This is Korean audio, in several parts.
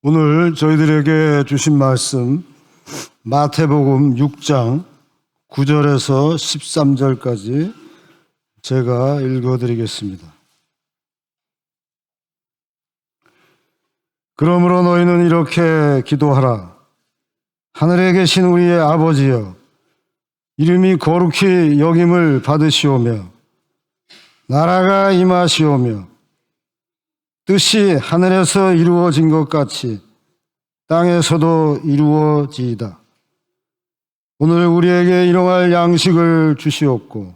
오늘 저희들에게 주신 말씀 마태복음 6장 9절에서 13절까지 제가 읽어드리겠습니다. 그러므로 너희는 이렇게 기도하라. 하늘에 계신 우리의 아버지여, 이름이 거룩히 여김을 받으시오며 나라가 임하시오며 뜻이 하늘에서 이루어진 것 같이 땅에서도 이루어지이다. 오늘 우리에게 일용할 양식을 주시옵고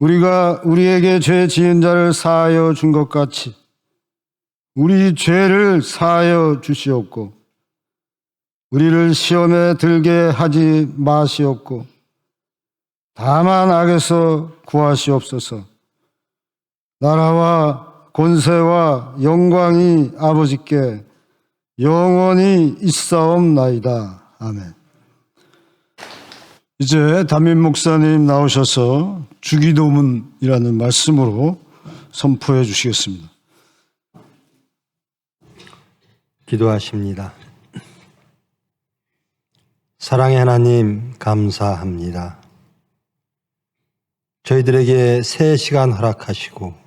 우리가 우리에게 죄 지은 자를 사하여 준 것 같이 우리 죄를 사하여 주시옵고 우리를 시험에 들게 하지 마시옵고 다만 악에서 구하시옵소서. 나라와 권세와 영광이 아버지께 영원히 있사옵나이다. 아멘. 이제 담임 목사님 나오셔서 주기도문이라는 말씀으로 선포해 주시겠습니다. 기도하십니다. 사랑의 하나님, 감사합니다. 저희들에게 새 시간 허락하시고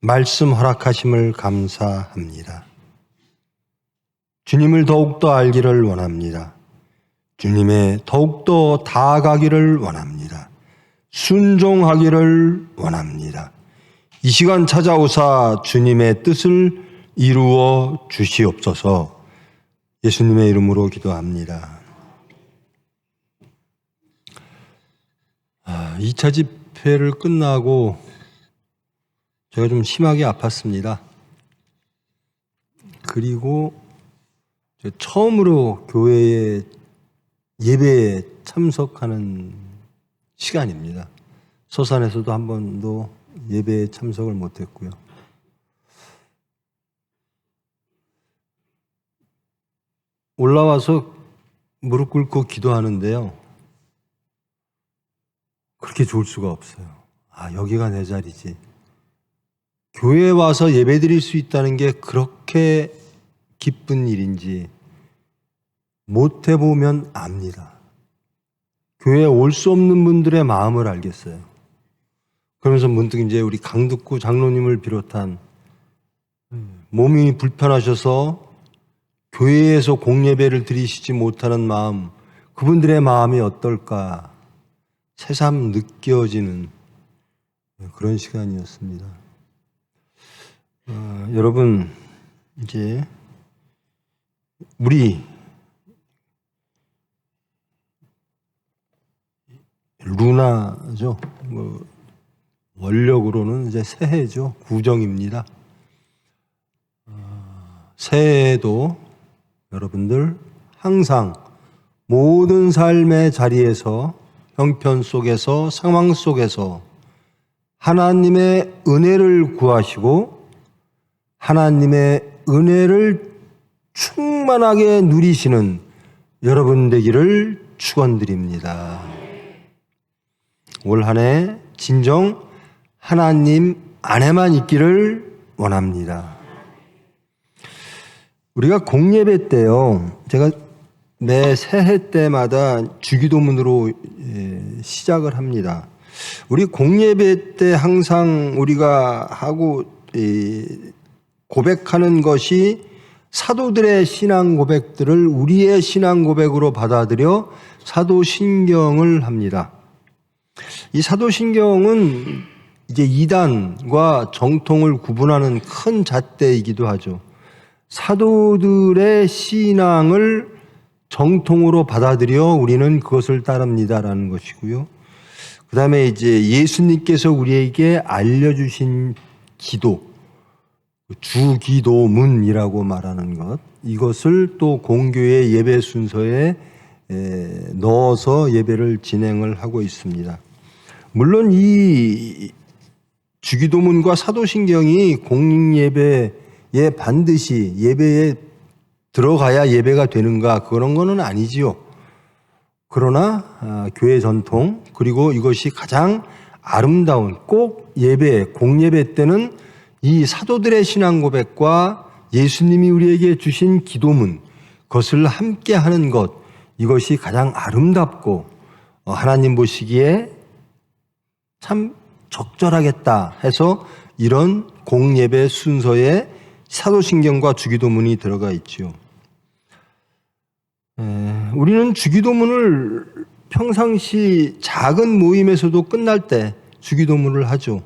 말씀 허락하심을 감사합니다. 주님을 더욱더 알기를 원합니다. 주님의 더욱더 다가가기를 원합니다. 순종하기를 원합니다. 이 시간 찾아오사 주님의 뜻을 이루어 주시옵소서. 예수님의 이름으로 기도합니다. 2차 집회를 끝나고 제가 좀 심하게 아팠습니다. 그리고 처음으로 교회에 예배에 참석하는 시간입니다. 서산에서도 한 번도 예배에 참석을 못했고요. 올라와서 무릎 꿇고 기도하는데요. 그렇게 좋을 수가 없어요. 여기가 내 자리지. 교회에 와서 예배 드릴 수 있다는 게 그렇게 기쁜 일인지 못 해보면 압니다. 교회에 올 수 없는 분들의 마음을 알겠어요. 그러면서 문득 이제 우리 강득구 장로님을 비롯한 몸이 불편하셔서 교회에서 공예배를 드리시지 못하는 마음, 그분들의 마음이 어떨까 새삼 느껴지는 그런 시간이었습니다. 여러분, 이제 우리 루나죠. 원력으로는 이제 새해죠. 구정입니다. 새해에도 여러분들 항상 모든 삶의 자리에서 형편 속에서 상황 속에서 하나님의 은혜를 구하시고 하나님의 은혜를 충만하게 누리시는 여러분 되기를 축원드립니다. 올 한 해 진정 하나님 안에만 있기를 원합니다. 우리가 공예배 때요, 제가 매 새해 때마다 주기도문으로 시작을 합니다. 우리 공예배 때 항상 우리가 하고 고백하는 것이 사도들의 신앙 고백들을 우리의 신앙 고백으로 받아들여 사도신경을 합니다. 이 사도신경은 이제 이단과 정통을 구분하는 큰 잣대이기도 하죠. 사도들의 신앙을 정통으로 받아들여 우리는 그것을 따릅니다라는 것이고요. 그 다음에 이제 예수님께서 우리에게 알려주신 기도, 주기도문이라고 말하는 것, 이것을 또 공교의 예배 순서에 넣어서 예배를 진행을 하고 있습니다. 물론 이 주기도문과 사도신경이 공예배에 반드시 예배에 들어가야 예배가 되는가, 그런 거는 아니지요. 그러나 교회 전통, 그리고 이것이 가장 아름다운 꼭 예배, 공예배 때는 이 사도들의 신앙 고백과 예수님이 우리에게 주신 기도문, 그것을 함께 하는 것, 이것이 가장 아름답고 하나님 보시기에 참 적절하겠다 해서 이런 공예배 순서에 사도신경과 주기도문이 들어가 있죠. 우리는 주기도문을 평상시 작은 모임에서도 끝날 때 주기도문을 하죠.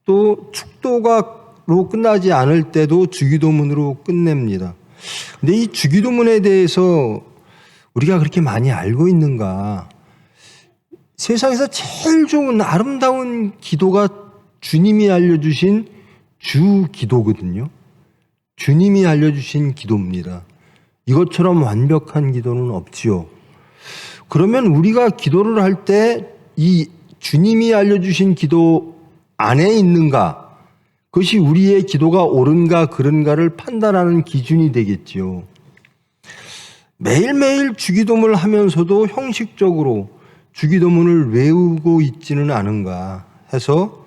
또 축도가로 끝나지 않을 때도 주기도문으로 끝냅니다. 근데 이 주기도문에 대해서 우리가 그렇게 많이 알고 있는가? 세상에서 제일 좋은 아름다운 기도가 주님이 알려주신 주기도거든요. 주님이 알려주신 기도입니다. 이것처럼 완벽한 기도는 없지요. 그러면 우리가 기도를 할 때 이 주님이 알려주신 기도 안에 있는가? 그것이 우리의 기도가 옳은가 그른가를 판단하는 기준이 되겠지요. 매일매일 주기도문을 하면서도 형식적으로 주기도문을 외우고 있지는 않은가 해서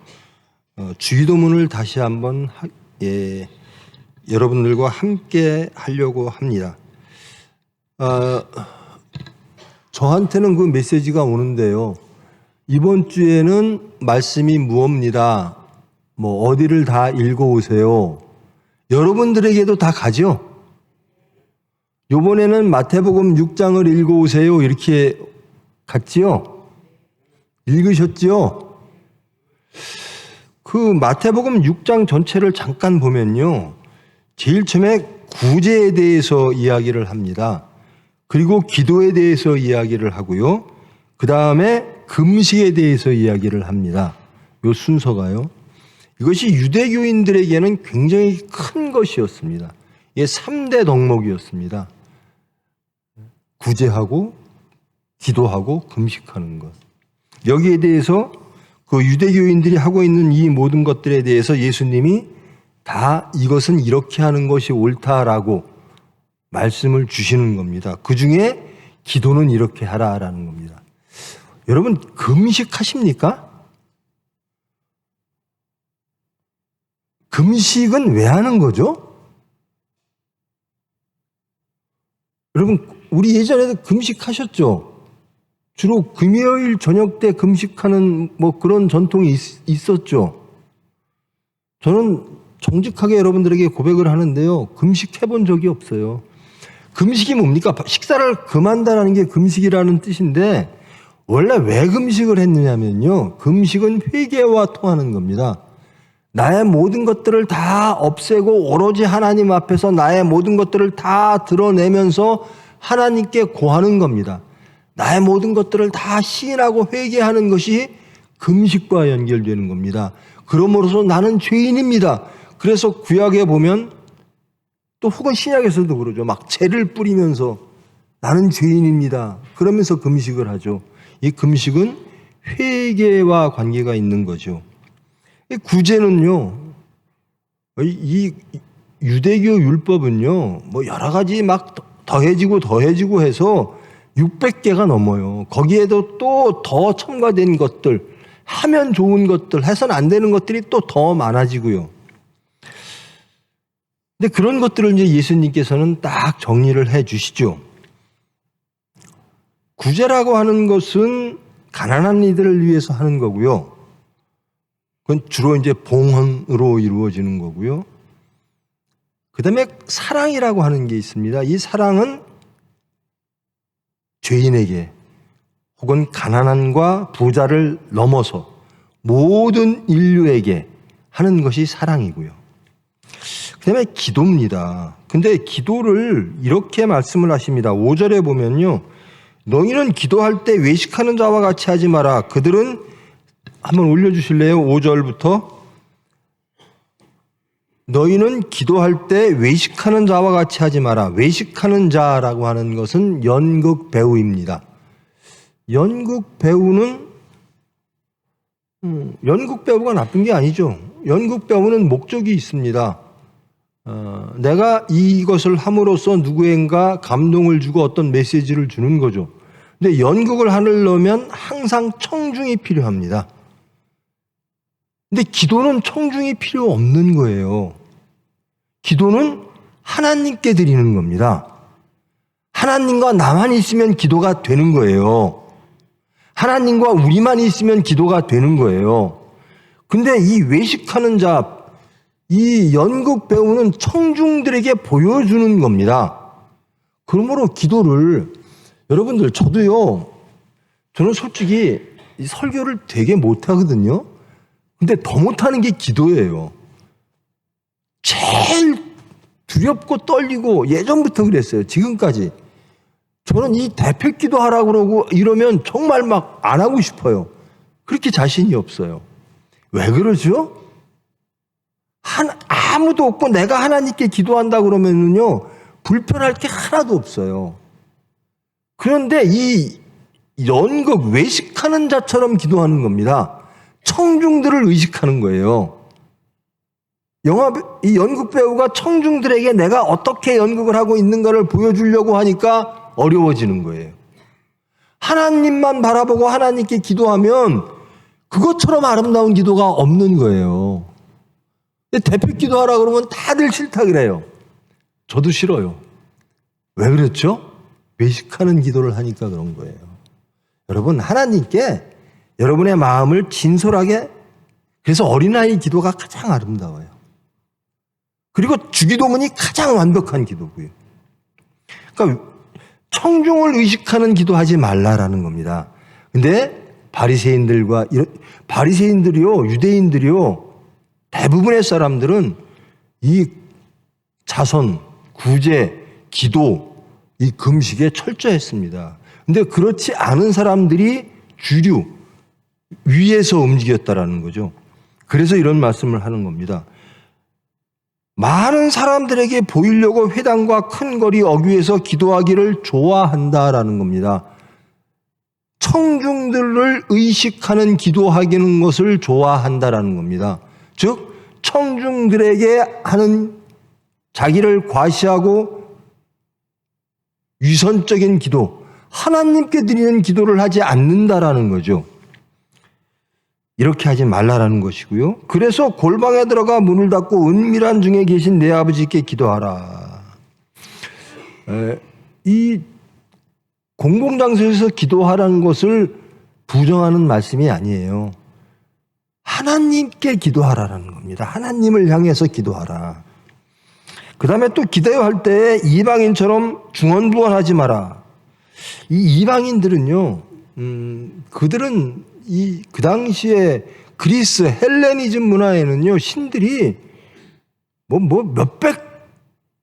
주기도문을 다시 한번 여러분들과 함께 하려고 합니다. 저한테는 그 메시지가 오는데요. 이번 주에는 말씀이 무엇입니다. 뭐 어디를 다 읽어오세요. 여러분들에게도 다 가죠. 이번에는 마태복음 6장을 읽어오세요. 이렇게 갔지요. 읽으셨지요. 그 마태복음 6장 전체를 잠깐 보면요. 제일 처음에 구제에 대해서 이야기를 합니다. 그리고 기도에 대해서 이야기를 하고요. 그 다음에 금식에 대해서 이야기를 합니다. 이 순서가요. 이것이 유대교인들에게는 굉장히 큰 것이었습니다. 이게 3대 덕목이었습니다. 구제하고 기도하고 금식하는 것. 여기에 대해서 그 유대교인들이 하고 있는 이 모든 것들에 대해서 예수님이 다 이것은 이렇게 하는 것이 옳다라고 말씀을 주시는 겁니다. 그 중에 기도는 이렇게 하라라는 겁니다. 여러분, 금식하십니까? 금식은 왜 하는 거죠? 여러분, 우리 예전에도 금식하셨죠? 주로 금요일 저녁 때 금식하는 뭐 그런 전통이 있었죠. 저는 정직하게 여러분들에게 고백을 하는데요. 금식해 본 적이 없어요. 금식이 뭡니까? 식사를 금한다는 게 금식이라는 뜻인데 원래 왜 금식을 했느냐면요. 금식은 회개와 통하는 겁니다. 나의 모든 것들을 다 없애고 오로지 하나님 앞에서 나의 모든 것들을 다 드러내면서 하나님께 고하는 겁니다. 나의 모든 것들을 다 시인하고 회개하는 것이 금식과 연결되는 겁니다. 그러므로서 나는 죄인입니다. 그래서 구약에 보면 또 혹은 신약에서도 그러죠. 막 죄를 뿌리면서 나는 죄인입니다. 그러면서 금식을 하죠. 이 금식은 회개와 관계가 있는 거죠. 이 구제는요, 이 유대교 율법은요, 뭐 여러 가지 막 더해지고 해서 600개가 넘어요. 거기에도 또 더 첨가된 것들, 하면 좋은 것들, 해서는 안 되는 것들이 또 더 많아지고요. 근데 그런 것들을 이제 예수님께서는 딱 정리를 해 주시죠. 구제라고 하는 것은 가난한 이들을 위해서 하는 거고요. 그건 주로 이제 봉헌으로 이루어지는 거고요. 그 다음에 사랑이라고 하는 게 있습니다. 이 사랑은 죄인에게 혹은 가난한과 부자를 넘어서 모든 인류에게 하는 것이 사랑이고요. 그 다음에 기도입니다. 근데 기도를 이렇게 말씀을 하십니다. 5절에 보면요. 너희는 기도할 때 외식하는 자와 같이 하지 마라. 그들은 한번 올려주실래요? 5절부터. 너희는 기도할 때 외식하는 자와 같이 하지 마라. 외식하는 자라고 하는 것은 연극 배우입니다. 연극 배우는 연극 배우가 나쁜 게 아니죠. 연극 배우는 목적이 있습니다. 내가 이것을 함으로써 누구인가 감동을 주고 어떤 메시지를 주는 거죠. 근데 연극을 하려면 항상 청중이 필요합니다. 근데 기도는 청중이 필요 없는 거예요. 기도는 하나님께 드리는 겁니다. 하나님과 나만 있으면 기도가 되는 거예요. 하나님과 우리만 있으면 기도가 되는 거예요. 근데 이 외식하는 자, 이 연극 배우는 청중들에게 보여주는 겁니다. 그러므로 기도를, 여러분들, 저는 솔직히 이 설교를 되게 못하거든요. 근데 더 못하는 게 기도예요. 제일 두렵고 떨리고, 예전부터 그랬어요. 지금까지. 저는 이 대표 기도하라고 그러고 이러면 정말 막 안 하고 싶어요. 그렇게 자신이 없어요. 왜 그러죠? 아무도 없고 내가 하나님께 기도한다 그러면은요, 불편할 게 하나도 없어요. 그런데 이 연극 외식하는 자처럼 기도하는 겁니다. 청중들을 의식하는 거예요. 이 연극 배우가 청중들에게 내가 어떻게 연극을 하고 있는가를 보여주려고 하니까 어려워지는 거예요. 하나님만 바라보고 하나님께 기도하면 그것처럼 아름다운 기도가 없는 거예요. 대표 기도하라 그러면 다들 싫다 그래요. 저도 싫어요. 왜 그렇죠? 외식하는 기도를 하니까 그런 거예요. 여러분, 하나님께 여러분의 마음을 진솔하게, 그래서 어린아이 기도가 가장 아름다워요. 그리고 주기도문이 가장 완벽한 기도고요. 그러니까 청중을 의식하는 기도하지 말라라는 겁니다. 근데 바리새인들이요, 유대인들이요, 대부분의 사람들은 이 자선, 구제, 기도, 이 금식에 철저했습니다. 근데 그렇지 않은 사람들이 주류, 위에서 움직였다라는 거죠. 그래서 이런 말씀을 하는 겁니다. 많은 사람들에게 보이려고 회당과 큰 거리 어귀에서 기도하기를 좋아한다라는 겁니다. 청중들을 의식하는 기도하기는 것을 좋아한다라는 겁니다. 즉 청중들에게 하는 자기를 과시하고 위선적인 기도, 하나님께 드리는 기도를 하지 않는다라는 거죠. 이렇게 하지 말라라는 것이고요. 그래서 골방에 들어가 문을 닫고 은밀한 중에 계신 내 아버지께 기도하라. 이 공공장소에서 기도하라는 것을 부정하는 말씀이 아니에요. 하나님께 기도하라는 겁니다. 하나님을 향해서 기도하라. 그 다음에 또 기도할 때 이방인처럼 중언부언하지 마라. 이 이방인들은요, 그들은 그 당시에 그리스 헬레니즘 문화에는요, 신들이 몇백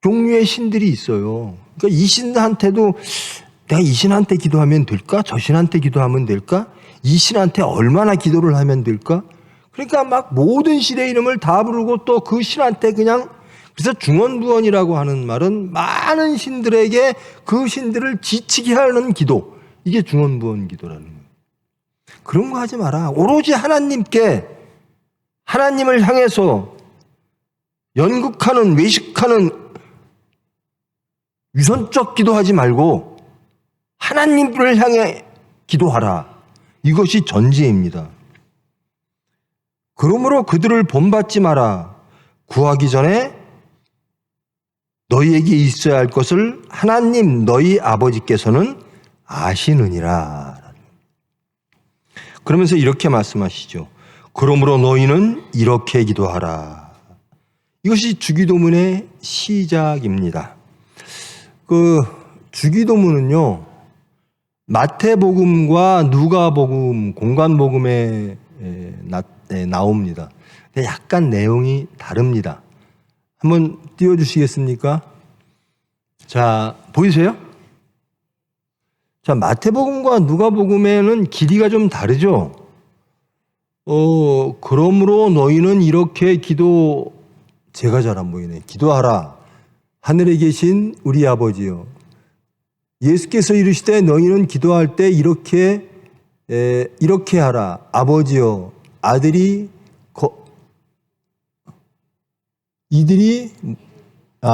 종류의 신들이 있어요. 그러니까 이 신한테도 내가 이 신한테 기도하면 될까? 저 신한테 기도하면 될까? 이 신한테 얼마나 기도를 하면 될까? 그러니까 막 모든 신의 이름을 다 부르고 또 그 신한테 그냥, 그래서 중언부언이라고 하는 말은 많은 신들에게 그 신들을 지치게 하는 기도. 이게 중언부언 기도라는 거예요. 그런 거 하지 마라. 오로지 하나님께, 하나님을 향해서 연극하는, 외식하는 위선적 기도하지 말고 하나님을 향해 기도하라. 이것이 전제입니다. 그러므로 그들을 본받지 마라. 구하기 전에 너희에게 있어야 할 것을 하나님 너희 아버지께서는 아시느니라. 그러면서 이렇게 말씀하시죠. 그러므로 너희는 이렇게 기도하라. 이것이 주기도문의 시작입니다. 그 주기도문은요, 마태복음과 누가복음, 공관복음에 나옵니다. 근데 약간 내용이 다릅니다. 한번 띄워주시겠습니까? 자, 보이세요? 자, 마태복음과 누가복음에는 길이가 좀 다르죠? 그러므로 너희는 이렇게 제가 잘 안 보이네. 기도하라. 하늘에 계신 우리 아버지요. 예수께서 이르시되 너희는 기도할 때 이렇게 하라. 아버지요.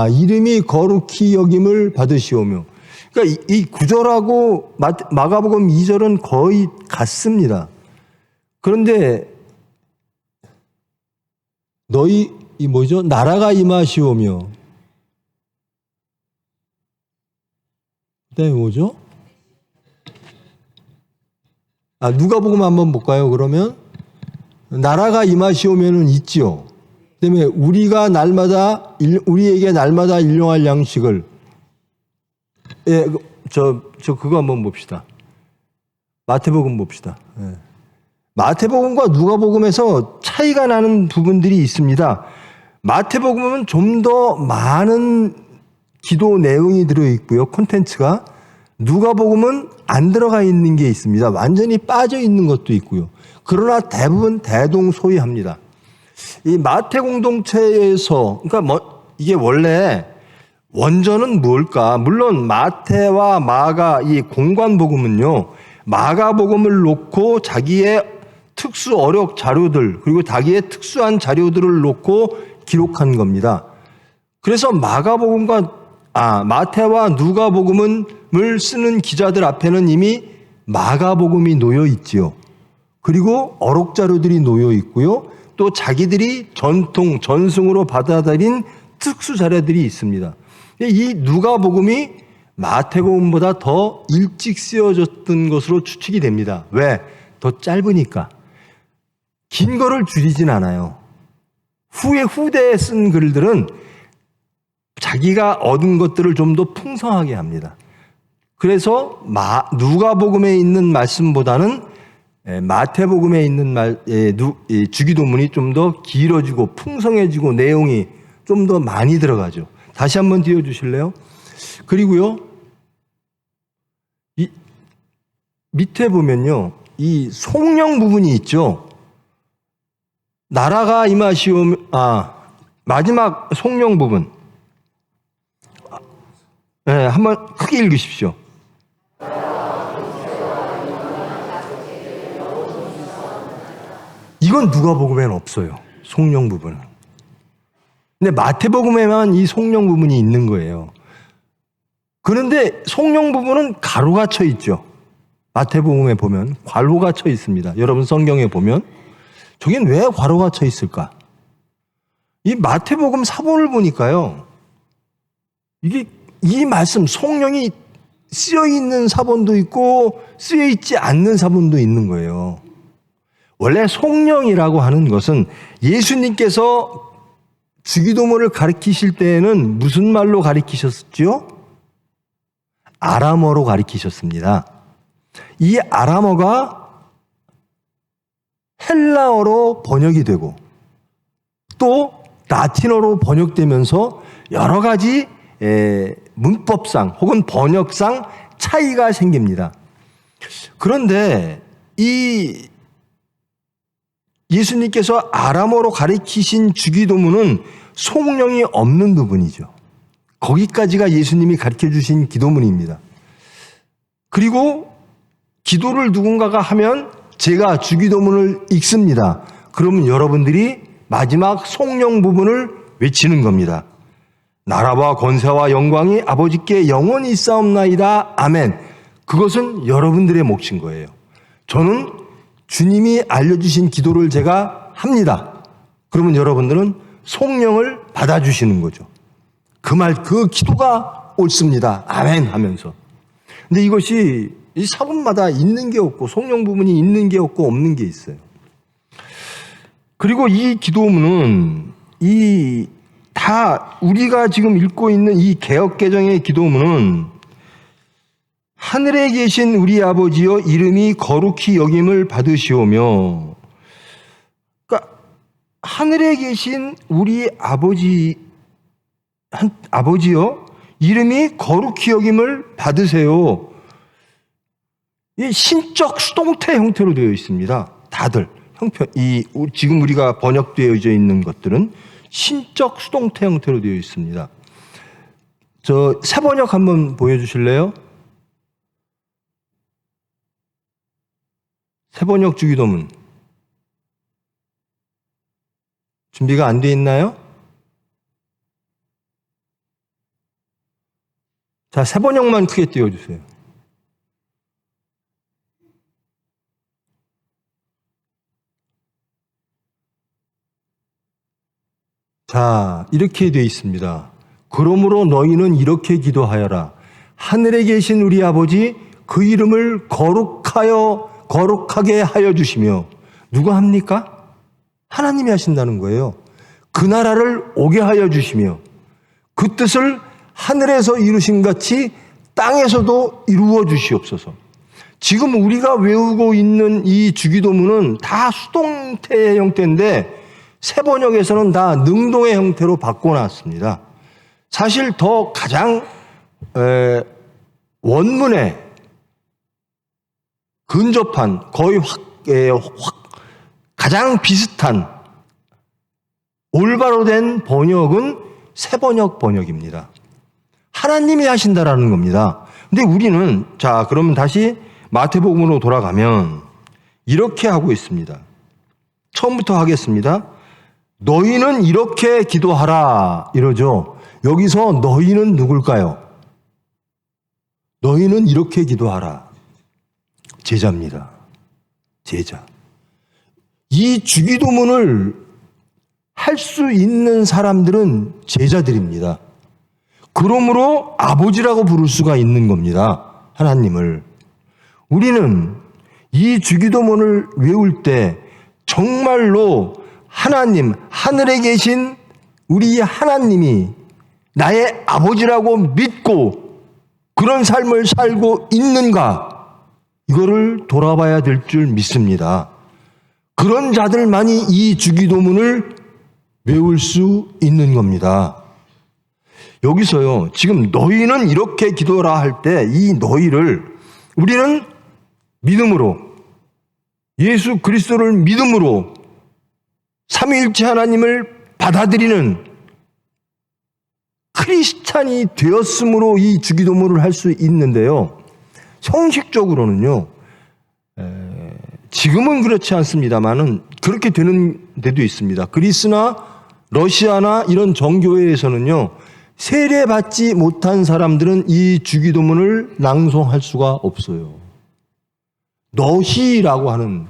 이름이 거룩히 여김을 받으시오며. 그러니까 이 구절하고 마가복음 2절은 거의 같습니다. 그런데 나라가 임하시오며 그다음에 뭐죠? 누가복음 한번 볼까요? 그러면 나라가 임하시오면은 있지요. 그다음에 우리에게 날마다 일용할 양식을 그거 한번 봅시다. 마태복음 봅시다. 마태복음과 누가복음에서 차이가 나는 부분들이 있습니다. 마태복음은 좀 더 많은 기도 내용이 들어있고요. 콘텐츠가. 누가복음은 안 들어가 있는 게 있습니다. 완전히 빠져 있는 것도 있고요. 그러나 대부분 대동소이합니다. 이 마태 공동체에서 이게 원래 원전은 뭘까? 물론 마태와 마가 이 공관복음은요. 마가복음을 놓고 자기의 특수 어록 자료들 그리고 자기의 특수한 자료들을 놓고 기록한 겁니다. 그래서 마태와 누가복음을 쓰는 기자들 앞에는 이미 마가복음이 놓여 있지요. 그리고 어록 자료들이 놓여 있고요. 또 자기들이 전승으로 받아들인 특수 자료들이 있습니다. 이 누가복음이 마태복음보다 더 일찍 쓰여졌던 것으로 추측이 됩니다. 왜? 더 짧으니까. 긴 거를 줄이진 않아요. 후대에 쓴 글들은 자기가 얻은 것들을 좀 더 풍성하게 합니다. 그래서 누가복음에 있는 말씀보다는 마태복음에 있는 주기도문이 좀 더 길어지고 풍성해지고 내용이 좀 더 많이 들어가죠. 다시 한번 띄워주실래요? 그리고요, 밑에 보면요, 이 송령 부분이 있죠. 나라가 임하시오면, 마지막 송령 부분. 한번 크게 읽으십시오. 이건 누가복음에는 없어요. 송령 부분은. 근데 마태복음에만 이 송령 부분이 있는 거예요. 그런데 송령 부분은 가로가 쳐 있죠. 마태복음에 보면 괄호가 쳐 있습니다. 여러분 성경에 보면 저긴 왜 괄호가 쳐 있을까? 이 마태복음 사본을 보니까요. 이 말씀 송령이 쓰여 있는 사본도 있고 쓰여 있지 않는 사본도 있는 거예요. 원래 송령이라고 하는 것은 예수님께서 주기도문을 가르치실 때에는 무슨 말로 가르치셨죠? 아람어로 가르치셨습니다. 이 아람어가 헬라어로 번역이 되고 또 라틴어로 번역되면서 여러 가지 문법상 혹은 번역상 차이가 생깁니다. 그런데 이 예수님께서 아람어로 가르치신 주기도문은 송령이 없는 부분이죠. 거기까지가 예수님이 가르쳐 주신 기도문입니다. 그리고 기도를 누군가가 하면 제가 주기도문을 읽습니다. 그러면 여러분들이 마지막 송령 부분을 외치는 겁니다. 나라와 권세와 영광이 아버지께 영원히 있사옵나이다. 아멘. 그것은 여러분들의 몫인 거예요. 저는 주님이 알려주신 기도를 제가 합니다. 그러면 여러분들은 송령을 받아주시는 거죠. 그 기도가 옳습니다. 아멘 하면서. 근데 이것이 이 사본마다 있는 게 없고 송령 부분이 있는 게 없고 없는 게 있어요. 그리고 이 기도문은 다 우리가 지금 읽고 있는 이 개역개정의 기도문은 하늘에 계신 우리 아버지여 이름이 거룩히 여김을 받으시오며, 그러니까 하늘에 계신 우리 아버지여 이름이 거룩히 여김을 받으세요. 이 신적 수동태 형태로 되어 있습니다. 다들 지금 우리가 번역되어져 있는 것들은 신적 수동태 형태로 되어 있습니다. 새 번역 한번 보여주실래요? 새 번역 주기도문 준비가 안 돼 있나요? 자, 새 번역만 크게 띄워주세요. 자, 이렇게 되어 있습니다. 그러므로 너희는 이렇게 기도하여라. 하늘에 계신 우리 아버지 그 이름을 거룩하게 하여 주시며 누가 합니까? 하나님이 하신다는 거예요. 그 나라를 오게 하여 주시며 그 뜻을 하늘에서 이루신 같이 땅에서도 이루어 주시옵소서. 지금 우리가 외우고 있는 이 주기도문은 다 수동태의 형태인데 세번역에서는 다 능동의 형태로 바꿔놨습니다. 사실 더 가장 원문에 근접한 거의 가장 비슷한 올바로 된 번역은 세번역 번역입니다. 하나님이 하신다라는 겁니다. 근데 우리는 자 그러면 다시 마태복음으로 돌아가면 이렇게 하고 있습니다. 처음부터 하겠습니다. 너희는 이렇게 기도하라 이러죠. 여기서 너희는 누굴까요? 너희는 이렇게 기도하라. 제자입니다. 제자. 이 주기도문을 할 수 있는 사람들은 제자들입니다. 그러므로 아버지라고 부를 수가 있는 겁니다. 하나님을. 우리는 이 주기도문을 외울 때 정말로 하나님, 하늘에 계신 우리 하나님이 나의 아버지라고 믿고 그런 삶을 살고 있는가? 이거를 돌아봐야 될 줄 믿습니다. 그런 자들만이 이 주기도문을 외울 수 있는 겁니다. 여기서요, 지금 너희는 이렇게 기도하라 할 때 이 너희를 우리는 믿음으로 예수 그리스도를 믿음으로 삼위일체 하나님을 받아들이는 크리스찬이 되었으므로 이 주기도문을 할 수 있는데요. 형식적으로는요. 지금은 그렇지 않습니다만은 그렇게 되는 데도 있습니다. 그리스나 러시아나 이런 정교회에서는요. 세례받지 못한 사람들은 이 주기도문을 낭송할 수가 없어요. 너희라고 하는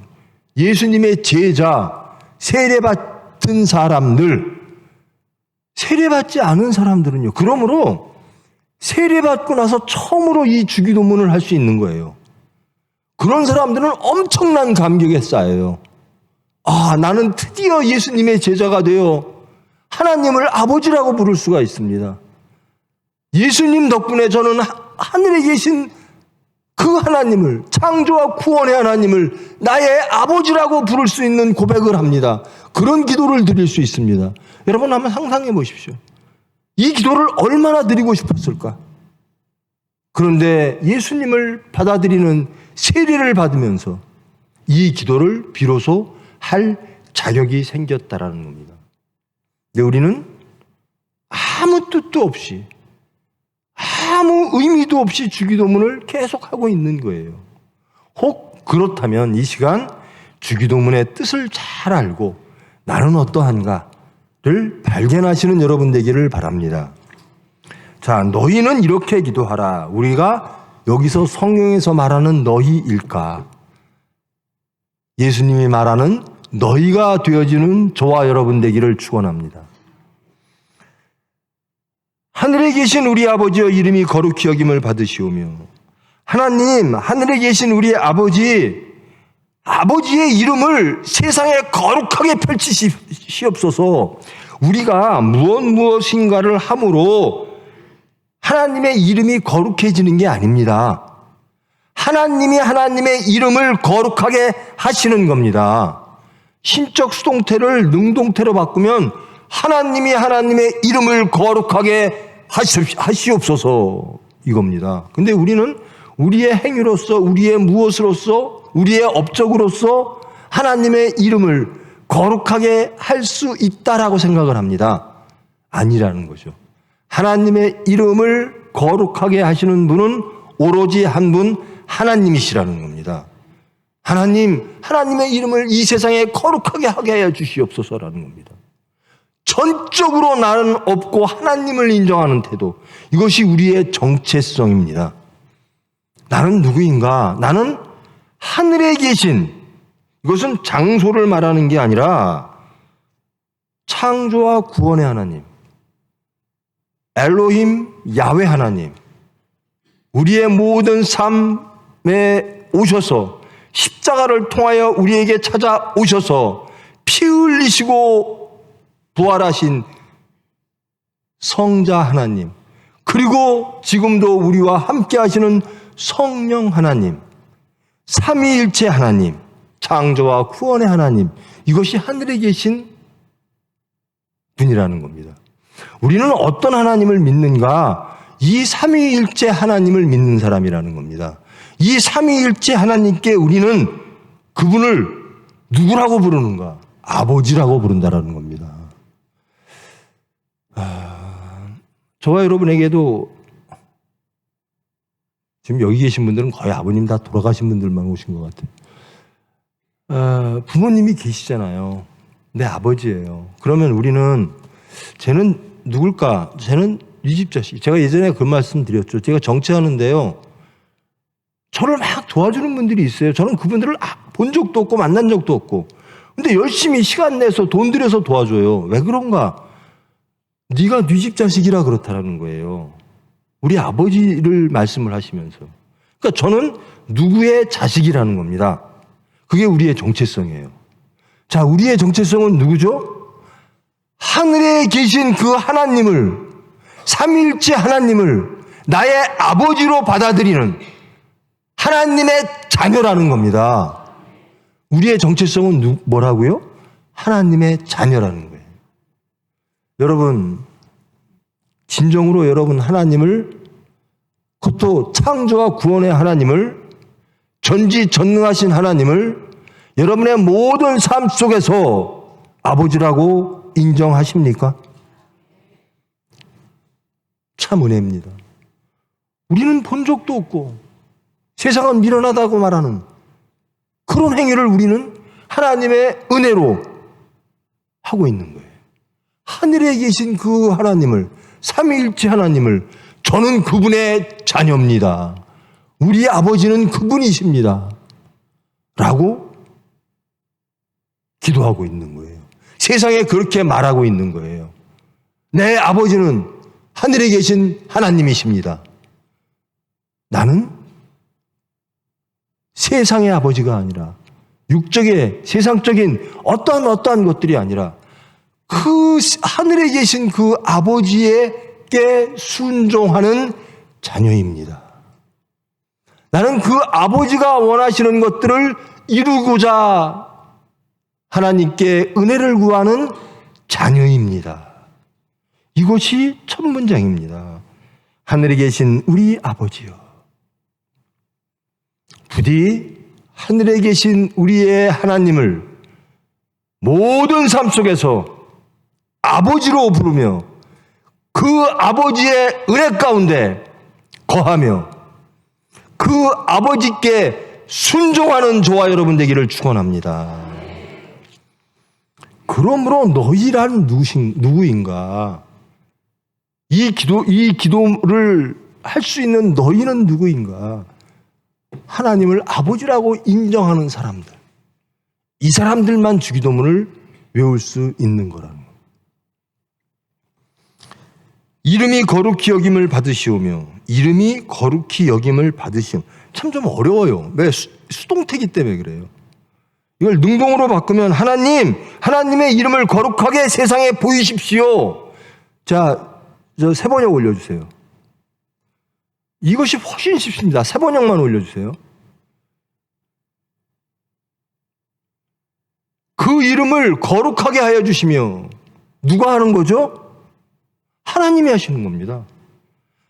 예수님의 제자, 세례받은 사람들, 세례받지 않은 사람들은요. 그러므로 세례받고 나서 처음으로 이 주기도문을 할 수 있는 거예요. 그런 사람들은 엄청난 감격에 쌓여요. 아, 나는 드디어 예수님의 제자가 되어 하나님을 아버지라고 부를 수가 있습니다. 예수님 덕분에 저는 하늘에 계신 그 하나님을, 창조와 구원의 하나님을 나의 아버지라고 부를 수 있는 고백을 합니다. 그런 기도를 드릴 수 있습니다. 여러분 한번 상상해 보십시오. 이 기도를 얼마나 드리고 싶었을까? 그런데 예수님을 받아들이는 세례를 받으면서 이 기도를 비로소 할 자격이 생겼다라는 겁니다. 근데 우리는 아무 뜻도 없이 아무 의미도 없이 주기도문을 계속하고 있는 거예요. 혹 그렇다면 이 시간 주기도문의 뜻을 잘 알고 나는 어떠한가를 발견하시는 여러분 되기를 바랍니다. 자, 너희는 이렇게 기도하라. 우리가 여기서 성경에서 말하는 너희일까? 예수님이 말하는 너희가 되어지는 저와 여러분 되기를 축원합니다. 하늘에 계신 우리 아버지여 이름이 거룩히 여김을 받으시오며 하나님 하늘에 계신 우리 아버지의 이름을 세상에 거룩하게 펼치시옵소서. 우리가 무엇인가를 함으로 하나님의 이름이 거룩해지는 게 아닙니다. 하나님이 하나님의 이름을 거룩하게 하시는 겁니다. 신적 수동태를 능동태로 바꾸면 하나님이 하나님의 이름을 거룩하게 하시옵소서 이겁니다. 근데 우리는 우리의 행위로서 우리의 무엇으로서 우리의 업적으로서 하나님의 이름을 거룩하게 할 수 있다라고 생각을 합니다. 아니라는 거죠. 하나님의 이름을 거룩하게 하시는 분은 오로지 한 분 하나님이시라는 겁니다. 하나님의 이름을 이 세상에 거룩하게 하게 하여 주시옵소서라는 겁니다. 전적으로 나는 없고 하나님을 인정하는 태도. 이것이 우리의 정체성입니다. 나는 누구인가? 나는 하늘에 계신, 이것은 장소를 말하는 게 아니라 창조와 구원의 하나님, 엘로힘 야훼 하나님, 우리의 모든 삶에 오셔서 십자가를 통하여 우리에게 찾아오셔서 피 흘리시고 부활하신 성자 하나님, 그리고 지금도 우리와 함께 하시는 성령 하나님, 삼위일체 하나님, 창조와 구원의 하나님, 이것이 하늘에 계신 분이라는 겁니다. 우리는 어떤 하나님을 믿는가? 이 삼위일체 하나님을 믿는 사람이라는 겁니다. 이 삼위일체 하나님께 우리는 그분을 누구라고 부르는가? 아버지라고 부른다라는 겁니다. 저와 여러분에게도 지금 여기 계신 분들은 거의 아버님 다 돌아가신 분들만 오신 것 같아요. 부모님이 계시잖아요. 내 아버지예요. 그러면 우리는 쟤는 누굴까? 쟤는 네 집 자식. 제가 예전에 그 말씀 드렸죠. 제가 정치하는데요, 저를 막 도와주는 분들이 있어요. 저는 그분들을 본 적도 없고 만난 적도 없고, 근데 열심히 시간 내서 돈 들여서 도와줘요. 왜 그런가? 네가 네 집 자식이라 그렇다라는 거예요. 우리 아버지를 말씀을 하시면서. 그러니까 저는 누구의 자식이라는 겁니다. 그게 우리의 정체성이에요. 자, 우리의 정체성은 누구죠? 하늘에 계신 그 하나님을, 삼위일체 하나님을 나의 아버지로 받아들이는 하나님의 자녀라는 겁니다. 우리의 정체성은 뭐라고요? 하나님의 자녀라는 거예요. 여러분, 진정으로 여러분 하나님을, 그것도 창조와 구원의 하나님을, 전지전능하신 하나님을 여러분의 모든 삶 속에서 아버지라고 인정하십니까? 참 은혜입니다. 우리는 본 적도 없고 세상은 미련하다고 말하는 그런 행위를 우리는 하나님의 은혜로 하고 있는 거예요. 하늘에 계신 그 하나님을, 삼위일체 하나님을, 저는 그분의 자녀입니다. 우리 아버지는 그분이십니다. 라고 기도하고 있는 거예요. 세상에 그렇게 말하고 있는 거예요. 내 아버지는 하늘에 계신 하나님이십니다. 나는 세상의 아버지가 아니라, 육적의 세상적인 어떠한 것들이 아니라 그 하늘에 계신 그 아버지에게 순종하는 자녀입니다. 나는 그 아버지가 원하시는 것들을 이루고자 하나님께 은혜를 구하는 자녀입니다. 이것이 첫 문장입니다. 하늘에 계신 우리 아버지여. 부디 하늘에 계신 우리의 하나님을 모든 삶 속에서 아버지로 부르며 그 아버지의 은혜 가운데 거하며 그 아버지께 순종하는 저와 여러분 되기를 축원합니다. 그러므로 너희란 누구인가? 이 기도를 할 수 있는 너희는 누구인가? 하나님을 아버지라고 인정하는 사람들. 이 사람들만 주기도문을 외울 수 있는 거라는 거예요. 이름이 거룩히 여김을 받으시오며, 이름이 거룩히 여김을 받으시오. 참 좀 어려워요. 왜? 수동태기 때문에 그래요. 이걸 능동으로 바꾸면 하나님의 이름을 거룩하게 세상에 보이십시오. 자, 저 세번역 올려주세요. 이것이 훨씬 쉽습니다. 세번역만 올려주세요. 그 이름을 거룩하게 하여 주시며, 누가 하는 거죠? 하나님이 하시는 겁니다.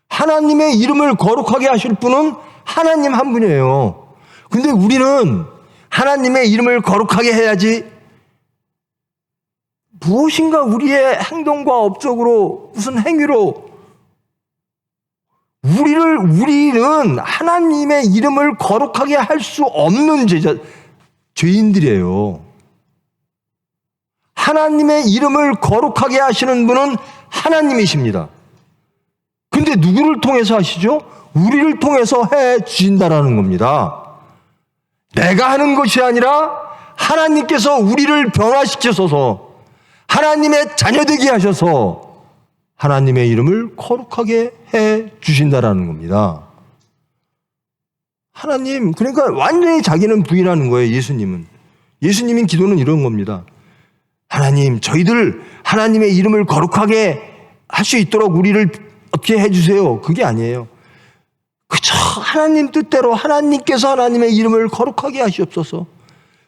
하나님의 이름을 거룩하게 하실 분은 하나님 한 분이에요. 근데 우리는 하나님의 이름을 거룩하게 해야지 무엇인가 우리의 행동과 업적으로, 무슨 행위로 우리는 하나님의 이름을 거룩하게 할 수 없는 죄인들이에요. 하나님의 이름을 거룩하게 하시는 분은 하나님이십니다. 근데 누구를 통해서 하시죠? 우리를 통해서 해 주신다라는 겁니다. 내가 하는 것이 아니라 하나님께서 우리를 변화시키셔서 하나님의 자녀되게 하셔서 하나님의 이름을 거룩하게 해 주신다라는 겁니다. 하나님, 그러니까 완전히 자기는 부인하는 거예요, 예수님은. 예수님인 기도는 이런 겁니다. 하나님, 저희들 하나님의 이름을 거룩하게 할 수 있도록 우리를 어떻게 해주세요. 그게 아니에요. 그저 하나님 뜻대로 하나님께서 하나님의 이름을 거룩하게 하시옵소서.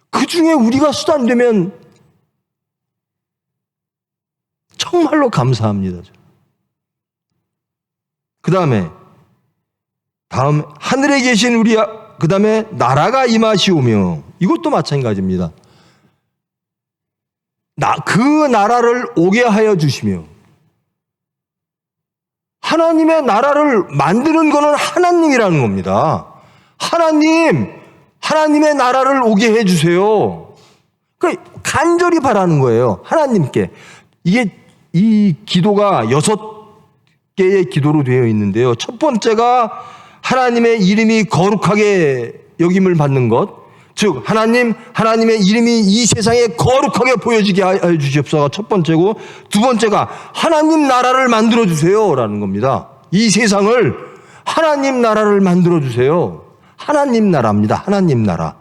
그 중에 우리가 수단되면 정말로 감사합니다. 그 다음에 하늘에 계신 우리 그 다음에 나라가 임하시오며 이것도 마찬가지입니다. 그 나라를 오게 하여 주시며 하나님의 나라를 만드는 것은 하나님이라는 겁니다. 하나님의 나라를 오게 해주세요. 그러니까 간절히 바라는 거예요. 하나님께. 이 기도가 6개의 기도로 되어 있는데요. 첫 번째가 하나님의 이름이 거룩하게 여김을 받는 것. 즉 하나님의 이름이 이 세상에 거룩하게 보여지게 하여 주시옵소서가 첫 번째고, 두 번째가 하나님 나라를 만들어 주세요라는 겁니다. 이 세상을 하나님 나라를 만들어 주세요. 하나님 나라입니다. 하나님 나라.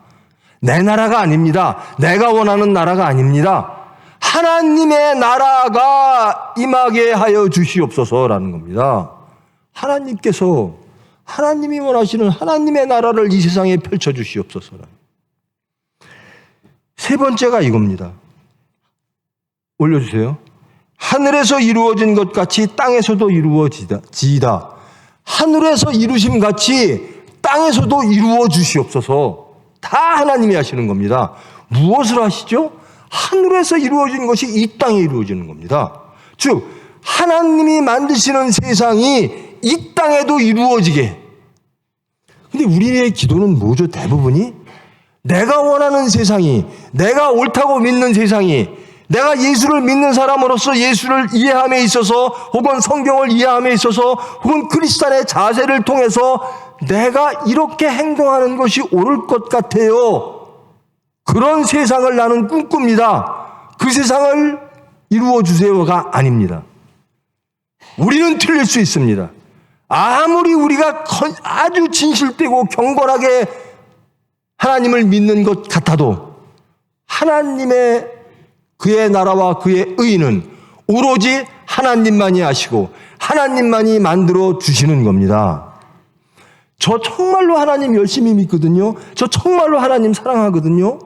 내 나라가 아닙니다. 내가 원하는 나라가 아닙니다. 하나님의 나라가 임하게 하여 주시옵소서라는 겁니다. 하나님이 원하시는 하나님의 나라를 이 세상에 펼쳐 주시옵소서라는. 세 번째가 이겁니다. 올려주세요. 하늘에서 이루어진 것 같이 땅에서도 이루어지이다. 하늘에서 이루심 같이 땅에서도 이루어 주시옵소서. 다 하나님이 하시는 겁니다. 무엇을 하시죠? 하늘에서 이루어진 것이 이 땅에 이루어지는 겁니다. 즉 하나님이 만드시는 세상이 이 땅에도 이루어지게. 근데 우리의 기도는 뭐죠? 대부분이 내가 원하는 세상이, 내가 옳다고 믿는 세상이, 내가 예수를 믿는 사람으로서 예수를 이해함에 있어서, 혹은 성경을 이해함에 있어서, 혹은 크리스찬의 자세를 통해서 내가 이렇게 행동하는 것이 옳을 것 같아요. 그런 세상을 나는 꿈꿉니다. 그 세상을 이루어 주세요가 아닙니다. 우리는 틀릴 수 있습니다. 아무리 우리가 아주 진실되고 경건하게 하나님을 믿는 것 같아도 그의 나라와 그의 의는 오로지 하나님만이 하시고 하나님만이 만들어 주시는 겁니다. 저 정말로 하나님 열심히 믿거든요. 저 정말로 하나님 사랑하거든요.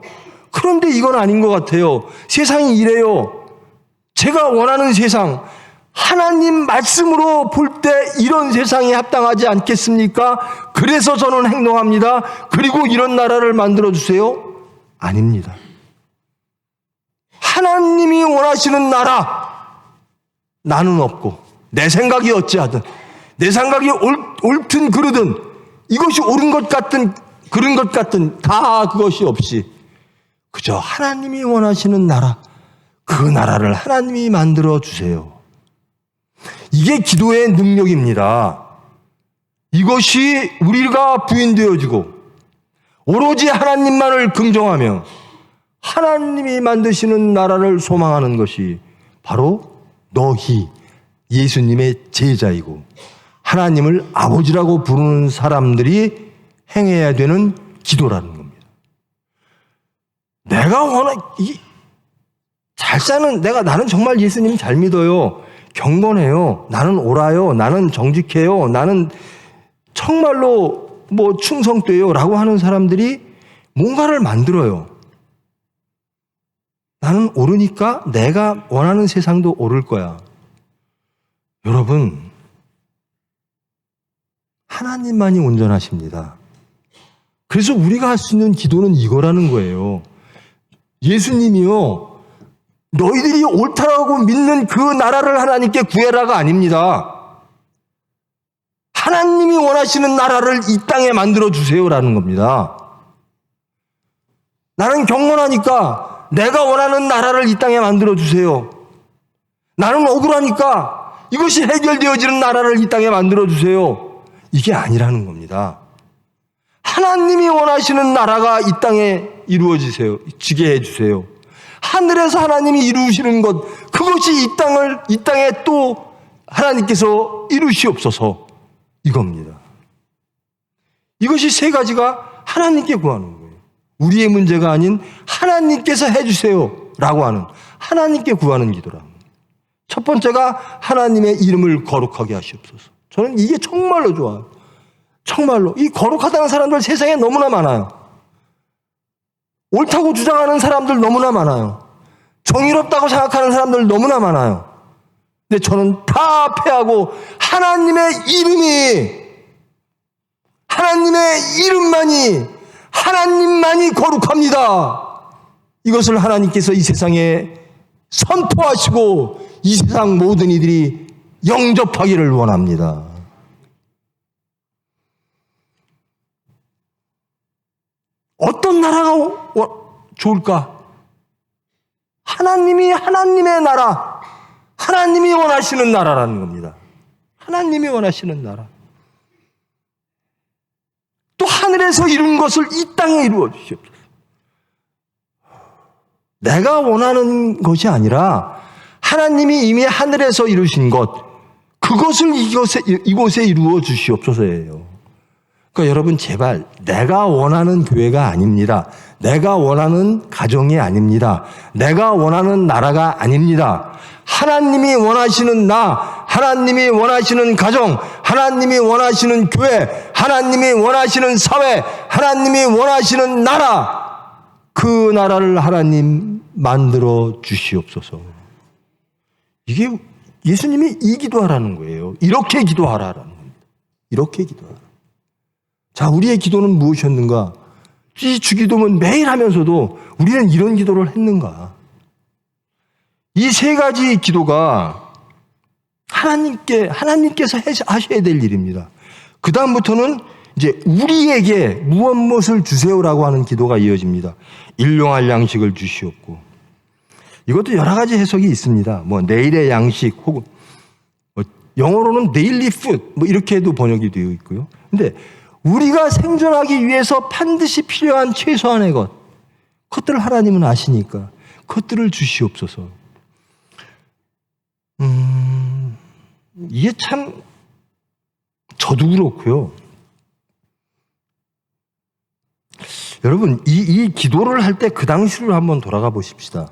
그런데 이건 아닌 것 같아요. 세상이 이래요. 제가 원하는 세상, 하나님 말씀으로 볼 때 이런 세상에 합당하지 않겠습니까? 그래서 저는 행동합니다. 그리고 이런 나라를 만들어 주세요? 아닙니다. 하나님이 원하시는 나라, 나는 없고 내 생각이 어찌하든 내 생각이 옳든 그르든 이것이 옳은 것 같든 그른 것 같든 다 그것이 없이 그저 하나님이 원하시는 나라, 그 나라를 하나님이 만들어 주세요. 이게 기도의 능력입니다. 이것이 우리가 부인되어지고 오로지 하나님만을 긍정하며 하나님이 만드시는 나라를 소망하는 것이 바로 너희 예수님의 제자이고 하나님을 아버지라고 부르는 사람들이 행해야 되는 기도라는 겁니다. 나는 정말 예수님 잘 믿어요. 경건해요. 나는 옳아요. 나는 정직해요. 나는 정말로 충성돼요. 라고 하는 사람들이 뭔가를 만들어요. 나는 옳으니까 내가 원하는 세상도 옳을 거야. 여러분, 하나님만이 온전하십니다. 그래서 우리가 할 수 있는 기도는 이거라는 거예요. 예수님이요, 너희들이 옳다라고 믿는 그 나라를 하나님께 구해라가 아닙니다. 하나님이 원하시는 나라를 이 땅에 만들어 주세요라는 겁니다. 나는 경건하니까 내가 원하는 나라를 이 땅에 만들어 주세요. 나는 억울하니까 이것이 해결되어지는 나라를 이 땅에 만들어 주세요. 이게 아니라는 겁니다. 하나님이 원하시는 나라가 이 땅에 지게 해주세요. 하늘에서 하나님이 이루시는 것, 그것이 이 땅에 또 하나님께서 이루시옵소서, 이겁니다. 이것이 세 가지가 하나님께 구하는 거예요. 우리의 문제가 아닌 하나님께서 해주세요 라고 하는, 하나님께 구하는 기도라는 거예요. 첫 번째가 하나님의 이름을 거룩하게 하시옵소서. 저는 이게 정말로 좋아요. 정말로. 이 거룩하다는 사람들 세상에 너무나 많아요. 옳다고 주장하는 사람들 너무나 많아요. 정의롭다고 생각하는 사람들 너무나 많아요. 근데 저는 다 패하고 하나님의 이름만이, 하나님만이 거룩합니다. 이것을 하나님께서 이 세상에 선포하시고 이 세상 모든 이들이 영접하기를 원합니다. 어떤 나라가 좋을까? 하나님의 나라, 하나님이 원하시는 나라라는 겁니다. 하나님이 원하시는 나라. 또 하늘에서 이룬 것을 이 땅에 이루어 주시옵소서. 내가 원하는 것이 아니라 하나님이 이미 하늘에서 이루신 것, 그것을 이곳에 이루어 주시옵소서예요. 그러니까 여러분, 제발 내가 원하는 교회가 아닙니다. 내가 원하는 가정이 아닙니다. 내가 원하는 나라가 아닙니다. 하나님이 원하시는 나, 하나님이 원하시는 가정, 하나님이 원하시는 교회, 하나님이 원하시는 사회, 하나님이 원하시는 나라, 그 나라를 하나님 만들어 주시옵소서. 이게 예수님이 이 기도하라는 거예요. 이렇게 기도하라는 겁니다. 이렇게 기도하라. 자, 우리의 기도는 무엇이었는가? 이 주기도문 매일 하면서도 우리는 이런 기도를 했는가? 이 세 가지 기도가 하나님께서 하셔야 될 일입니다. 그 다음부터는 이제 우리에게 무엇을 주세요라고 하는 기도가 이어집니다. 일용할 양식을 주시옵고. 이것도 여러 가지 해석이 있습니다. 내일의 양식, 혹은 영어로는 daily food, 이렇게도 번역이 되어 있고요. 근데 우리가 생존하기 위해서 반드시 필요한 최소한의 그것들을 하나님은 아시니까 그것들을 주시옵소서. 이게 참 저도 그렇고요. 여러분, 이 기도를 할 때 그 당시를 한번 돌아가 보십시다.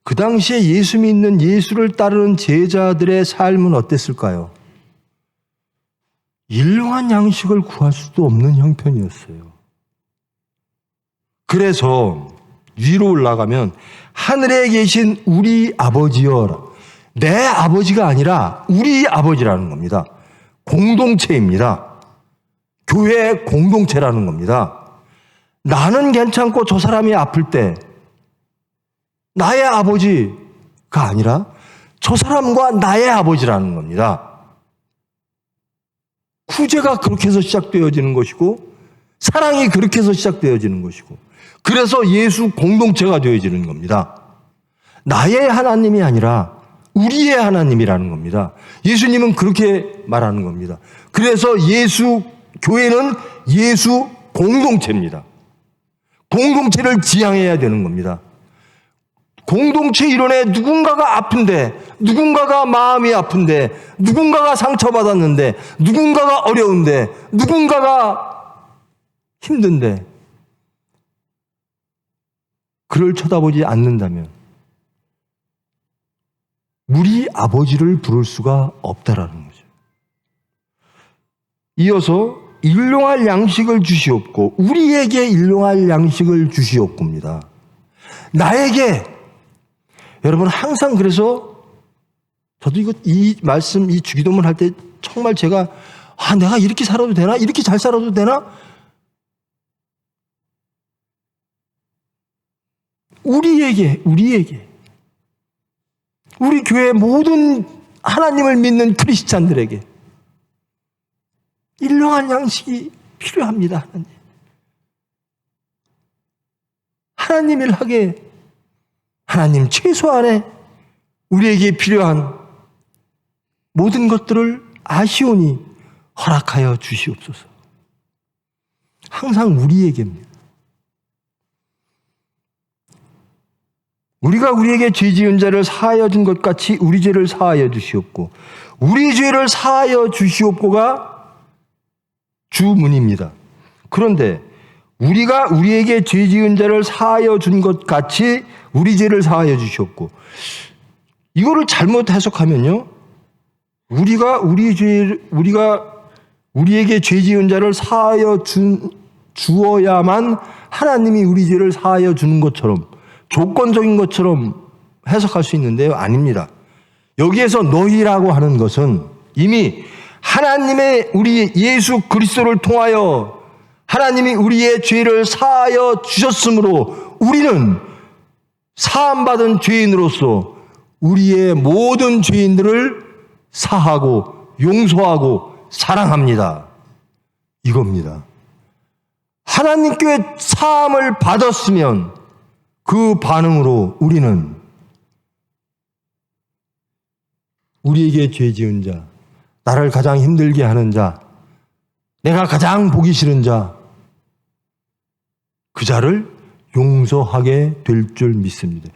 그 당시에 예수 믿는, 예수를 따르는 제자들의 삶은 어땠을까요? 일용한 양식을 구할 수도 없는 형편이었어요. 그래서 위로 올라가면 하늘에 계신 우리 아버지여, 내 아버지가 아니라 우리 아버지라는 겁니다. 공동체입니다. 교회 공동체라는 겁니다. 나는 괜찮고 저 사람이 아플 때 나의 아버지가 아니라 저 사람과 나의 아버지라는 겁니다. 구제가 그렇게 해서 시작되어지는 것이고, 사랑이 그렇게 해서 시작되어지는 것이고, 그래서 예수 공동체가 되어지는 겁니다. 나의 하나님이 아니라 우리의 하나님이라는 겁니다. 예수님은 그렇게 말하는 겁니다. 그래서 교회는 예수 공동체입니다. 공동체를 지향해야 되는 겁니다. 공동체 이론에 누군가가 아픈데, 누군가가 마음이 아픈데, 누군가가 상처받았는데, 누군가가 어려운데, 누군가가 힘든데, 그를 쳐다보지 않는다면 우리 아버지를 부를 수가 없다라는 거죠. 이어서 일용할 양식을 주시옵고, 우리에게 일용할 양식을 주시옵고입니다. 나에게, 여러분, 항상 그래서 저도 이 말씀, 이 주기도문 할 때 정말 제가 내가 이렇게 살아도 되나? 이렇게 잘 살아도 되나? 우리에게 우리 교회 모든 하나님을 믿는 크리스찬들에게 일용할 양식이 필요합니다. 하나님 일하게, 하나님 최소한의 우리에게 필요한 모든 것들을 아시오니 허락하여 주시옵소서. 항상 우리에게입니다. 우리가 우리에게 죄 지은 자를 사하여 준 것 같이 우리 죄를 사하여 주시옵고, 우리 죄를 사하여 주시옵고가 주문입니다. 그런데 우리가 우리에게 죄 지은 자를 사하여 준 것 같이 우리 죄를 사하여 주셨고, 이거를 잘못 해석하면요, 우리가 우리에게 죄 지은 자를 사하여 주어야만 하나님이 우리 죄를 사하여 주는 것처럼, 조건적인 것처럼 해석할 수 있는데요, 아닙니다. 여기에서 너희라고 하는 것은 이미 하나님의 우리 예수 그리스도를 통하여 하나님이 우리의 죄를 사하여 주셨으므로 우리는 사함받은 죄인으로서 우리의 모든 죄인들을 사하고 용서하고 사랑합니다. 이겁니다. 하나님께 사함을 받았으면 그 반응으로 우리는 우리에게 죄 지은 자, 나를 가장 힘들게 하는 자, 내가 가장 보기 싫은 자, 그 자를 용서하게 될 줄 믿습니다.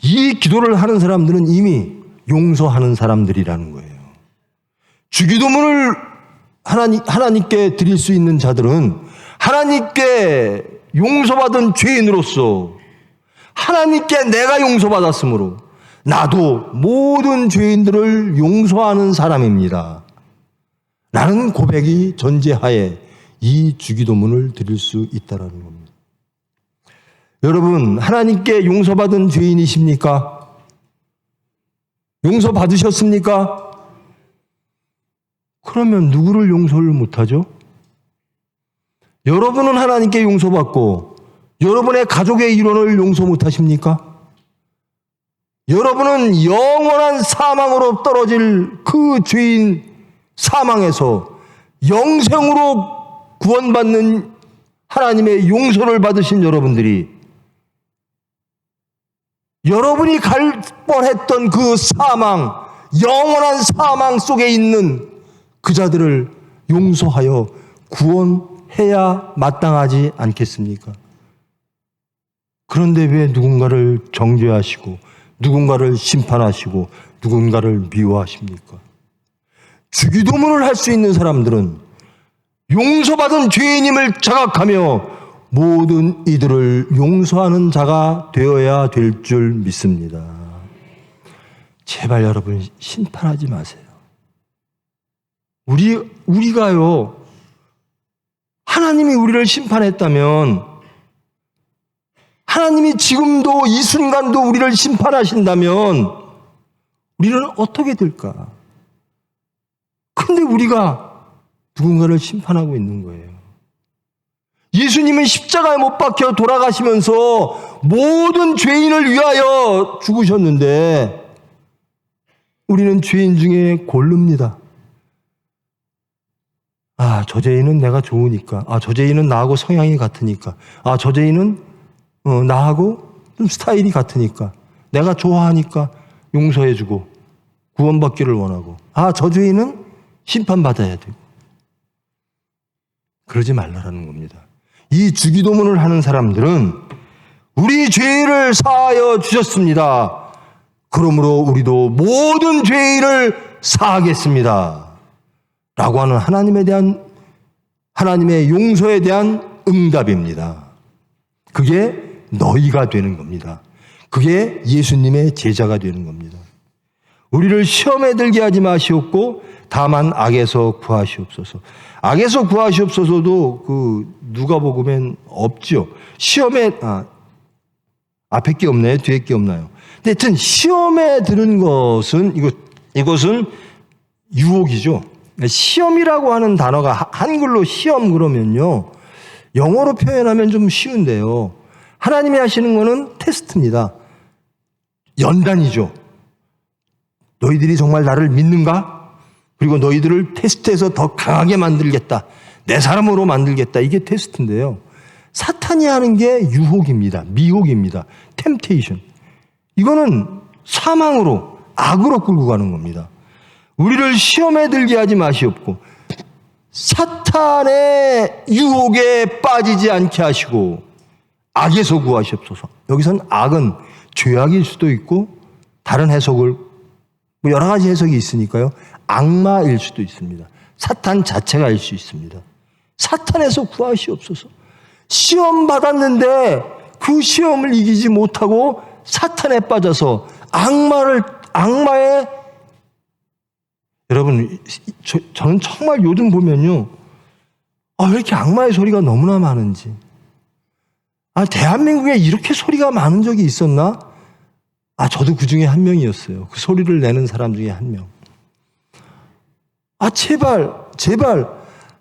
이 기도를 하는 사람들은 이미 용서하는 사람들이라는 거예요. 주기도문을 하나님께 드릴 수 있는 자들은 하나님께 용서받은 죄인으로서 하나님께 내가 용서받았으므로 나도 모든 죄인들을 용서하는 사람입니다. 라는 고백이 전제하에 이 주기도문을 드릴 수 있다는 겁니다. 여러분, 하나님께 용서받은 죄인이십니까? 용서받으셨습니까? 그러면 누구를 용서를 못하죠? 여러분은 하나님께 용서받고 여러분의 가족의 일원을 용서 못하십니까? 여러분은 영원한 사망으로 떨어질 그 죄인 사망에서 영생으로 구원받는 하나님의 용서를 받으신 여러분들이 여러분이 갈 뻔했던 그 사망, 영원한 사망 속에 있는 그 자들을 용서하여 구원해야 마땅하지 않겠습니까? 그런데 왜 누군가를 정죄하시고 누군가를 심판하시고 누군가를 미워하십니까? 주기도문을 할 수 있는 사람들은 용서받은 죄인임을 자각하며 모든 이들을 용서하는 자가 되어야 될 줄 믿습니다. 제발 여러분 심판하지 마세요. 우리가요, 하나님이 우리를 심판했다면, 하나님이 지금도 이 순간도 우리를 심판하신다면 우리는 어떻게 될까? 근데 우리가 누군가를 심판하고 있는 거예요. 예수님은 십자가에 못 박혀 돌아가시면서 모든 죄인을 위하여 죽으셨는데 우리는 죄인 중에 고릅니다. 아, 저 죄인은 내가 좋으니까. 아, 저 죄인은 나하고 성향이 같으니까. 아, 저 죄인은 나하고 좀 스타일이 같으니까. 내가 좋아하니까 용서해주고 구원받기를 원하고. 아, 저 죄인은 심판받아야 되고. 그러지 말라라는 겁니다. 이 주기도문을 하는 사람들은 우리 죄를 사하여 주셨습니다. 그러므로 우리도 모든 죄를 사하겠습니다. 라고 하는 하나님의 용서에 대한 응답입니다. 그게 너희가 되는 겁니다. 그게 예수님의 제자가 되는 겁니다. 우리를 시험에 들게 하지 마시옵고 다만 악에서 구하시옵소서. 악에서 구하시옵소서도 누가복음엔 없죠. 시험에 앞에 게 없나요? 뒤에 게 없나요? 근데 하여튼 시험에 드는 것은 이것은 유혹이죠. 시험이라고 하는 단어가 한글로 시험 그러면요, 영어로 표현하면 좀 쉬운데요, 하나님이 하시는 거는 테스트입니다. 연단이죠. 너희들이 정말 나를 믿는가? 그리고 너희들을 테스트해서 더 강하게 만들겠다. 내 사람으로 만들겠다. 이게 테스트인데요. 사탄이 하는 게 유혹입니다. 미혹입니다. 템테이션. 이거는 사망으로, 악으로 끌고 가는 겁니다. 우리를 시험에 들게 하지 마시옵고 사탄의 유혹에 빠지지 않게 하시고 악에서 구하시옵소서. 여기서는 악은 죄악일 수도 있고 다른 해석을 여러 가지 해석이 있으니까요. 악마일 수도 있습니다. 사탄 자체가 일 수 있습니다. 사탄에서 구하시옵소서. 시험 받았는데 그 시험을 이기지 못하고 사탄에 빠져서 악마의 여러분, 저는 정말 요즘 보면요, 왜 이렇게 악마의 소리가 너무나 많은지. 대한민국에 이렇게 소리가 많은 적이 있었나? 저도 그 중에 한 명이었어요. 그 소리를 내는 사람 중에 한 명. 제발,